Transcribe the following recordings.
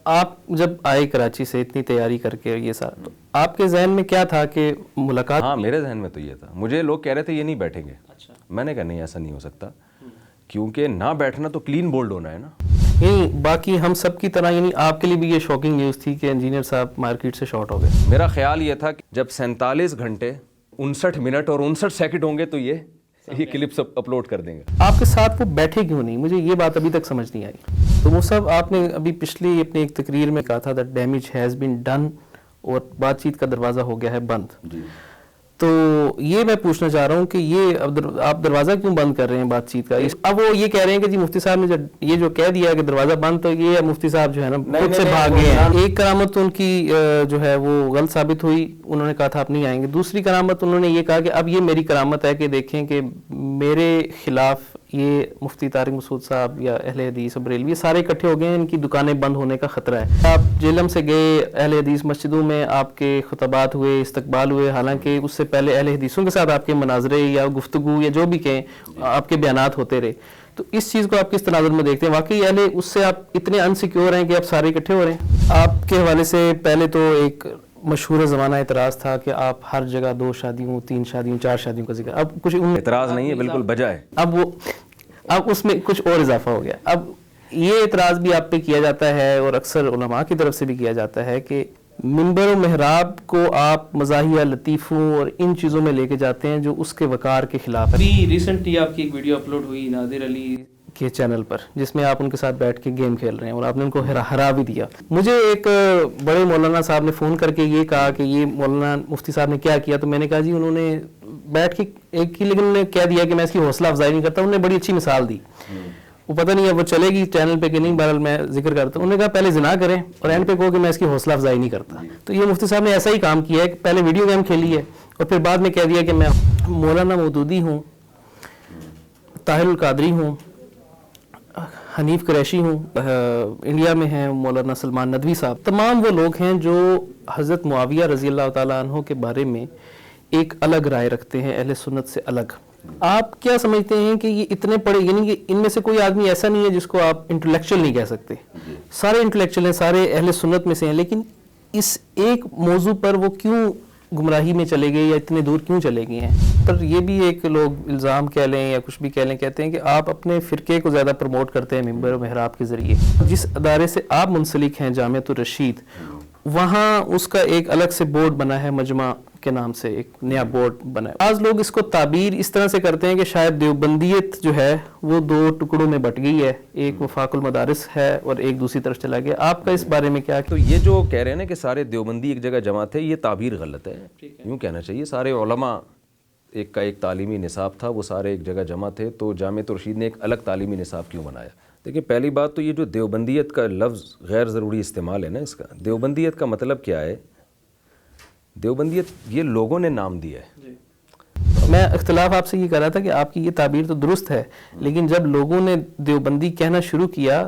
آپ جب آئے کراچی سے اتنی تیاری کر کے یہ سارا، تو آپ کے ذہن میں کیا تھا کہ ملاقات؟ ہاں میرے ذہن میں تو یہ تھا. مجھے لوگ کہہ رہے تھے یہ نہیں بیٹھیں گے. میں نے کہا نہیں ایسا نہیں ہو سکتا، کیونکہ نہ بیٹھنا تو کلین بولڈ ہونا ہے نا. یعنی باقی ہم سب کی طرح یعنی آپ کے لیے بھی یہ شاکنگ نیوز تھی کہ انجینئر صاحب مارکیٹ سے شارٹ ہو گئے. میرا خیال یہ تھا کہ جب 47 گھنٹے 59 منٹ اور 59 سیکنڈ ہوں گے تو یہ کلپس اپلوڈ کر دیں گے. آپ کے ساتھ وہ بیٹھے کیوں نہیں؟ مجھے یہ بات ابھی تک سمجھ نہیں آئی. تو وہ سب آپ نے ابھی پچھلی اپنی ایک تقریر میں کہا تھا that damage has been done اور بات چیت کا دروازہ ہو گیا ہے بند. تو یہ میں پوچھنا چاہ رہا ہوں کہ یہ آپ دروازہ کیوں بند کر رہے ہیں بات چیت کا؟ اب وہ یہ کہہ رہے ہیں کہ جی مفتی صاحب نے یہ جو کہہ دیا کہ دروازہ بند، تو یہ مفتی صاحب جو ہے نا خود سے بھاگ گئے ہیں. ایک کرامت ان کی جو ہے وہ غلط ثابت ہوئی، انہوں نے کہا تھا آپ نہیں آئیں گے. دوسری کرامت انہوں نے یہ کہا کہ اب یہ میری کرامت ہے کہ دیکھیں کہ میرے خلاف یہ مفتی طارق مسعود صاحب یا اہل حدیث بریلوی یہ سارے اکٹھے ہو گئے ہیں، ان کی دکانیں بند ہونے کا خطرہ ہے. آپ جیلم سے گئے، اہل حدیث مسجدوں میں آپ کے خطبات ہوئے، استقبال ہوئے، حالانکہ اس سے پہلے اہل حدیثوں کے ساتھ آپ کے مناظرے یا گفتگو یا جو بھی کہیں آپ کے بیانات ہوتے رہے. تو اس چیز کو آپ کس تناظر میں دیکھتے ہیں؟ واقعی اہل اس سے آپ اتنے انسیکیور ہیں کہ آپ سارے اکٹھے ہو رہے ہیں؟ آپ کے حوالے سے پہلے تو ایک مشہور زمانہ اعتراض تھا کہ آپ ہر جگہ 2 شادیوں 3 شادیوں 4 شادیوں کا ذکر. اب کچھ اعتراض نہیں ہے، بالکل بجا ہے. اب اس میں کچھ اور اضافہ ہو گیا. اب یہ اعتراض بھی آپ پہ کیا جاتا ہے اور اکثر علماء کی طرف سے بھی کیا جاتا ہے کہ منبر و محراب کو آپ مزاحیہ لطیفوں اور ان چیزوں میں لے کے جاتے ہیں جو اس کے وقار کے خلاف ہے. ابھی ریسنٹلی آپ کی ایک ویڈیو اپلوڈ ہوئی نادر علی کے چینل پر، جس میں آپ ان کے ساتھ بیٹھ کے گیم کھیل رہے ہیں اور آپ نے ان کو ہرا بھی دیا. مجھے ایک بڑے مولانا صاحب نے فون کر کے یہ کہا کہ یہ مولانا مفتی صاحب نے کیا کیا. تو میں نے کہا جی انہوں نے بیٹھ کے ایک ہی، لیکن انہوں نے کہہ دیا کہ میں اس کی حوصلہ افزائی نہیں کرتا. انہوں نے بڑی اچھی مثال دی، وہ پتہ نہیں ہے وہ چلے گی چینل پہ کہ نہیں، بہرحال میں ذکر کرتا ہوں. انہوں نے کہا پہلے زنا کریں اور اینڈ پہ کہو کہ میں اس کی حوصلہ افزائی نہیں کرتا. تو یہ مفتی صاحب نے ایسا ہی کام کیا ہے کہ پہلے ویڈیو گیم کھیلی ہے اور پھر بعد میں کہہ دیا کہ میں مولانا مودودی ہوں، طاہر القادری ہوں، حنیف قریشی ہوں، انڈیا میں ہیں مولانا سلمان ندوی صاحب. تمام وہ لوگ ہیں جو حضرت معاویہ رضی اللہ تعالیٰ عنہ کے بارے میں ایک الگ رائے رکھتے ہیں، اہل سنت سے الگ. آپ کیا سمجھتے ہیں کہ یہ اتنے پڑھے، یعنی کہ ان میں سے کوئی آدمی ایسا نہیں ہے جس کو آپ انٹلیکچوئل نہیں کہہ سکتے، سارے انٹلیکچوئل ہیں، سارے اہل سنت میں سے ہیں، لیکن اس ایک موضوع پر وہ کیوں گمراہی میں چلے گئے یا اتنے دور کیوں چلے گئے ہیں؟ پر یہ بھی ایک لوگ الزام کہہ لیں یا کچھ بھی کہہ لیں، کہتے ہیں کہ آپ اپنے فرقے کو زیادہ پروموٹ کرتے ہیں منبر و محراب کے ذریعے. جس ادارے سے آپ منسلک ہیں جامعۃ الرشید، وہاں اس کا ایک الگ سے بورڈ بنا ہے، مجمع کے نام سے ایک نیا بورڈ بنا ہے. بعض لوگ اس کو تعبیر اس طرح سے کرتے ہیں کہ شاید دیوبندیت جو ہے وہ 2 ٹکڑوں میں بٹ گئی ہے، ایک وفاق المدارس ہے اور ایک دوسری طرف چلا گیا. آپ کا اس بارے میں کیا؟ تو یہ جو کہہ رہے ہیں نا کہ سارے دیوبندی ایک جگہ جمع تھے، یہ تعبیر غلط ہے. یوں کہنا چاہیے سارے علماء ایک تعلیمی نصاب تھا، وہ سارے ایک جگہ جمع تھے. تو جامعۃ الرشید نے ایک الگ تعلیمی نصاب کیوں بنایا؟ دیکھیں پہلی بات تو یہ جو دیوبندیت کا لفظ غیر ضروری استعمال ہے نا اس کا. دیوبندیت کا مطلب کیا ہے؟ دیوبندیت یہ لوگوں نے نام دیا ہے. میں اختلاف آپ سے یہ کہہ رہا تھا کہ آپ کی یہ تعبیر تو درست ہے، لیکن جب لوگوں نے دیوبندی کہنا شروع کیا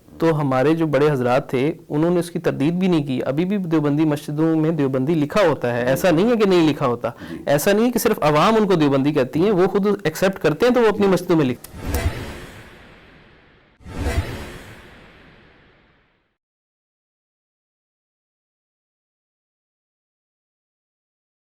تو ہمارے جو بڑے حضرات تھے انہوں نے اس کی تردید بھی نہیں کی. ابھی بھی دیوبندی مسجدوں میں دیوبندی لکھا ہوتا ہے، ایسا نہیں ہے کہ نہیں لکھا ہوتا. ایسا نہیں ہے کہ صرف عوام ان کو دیوبندی کہتی ہیں، وہ خود ایکسیپٹ کرتے ہیں تو وہ اپنی مسجدوں میں لکھتے ہیں.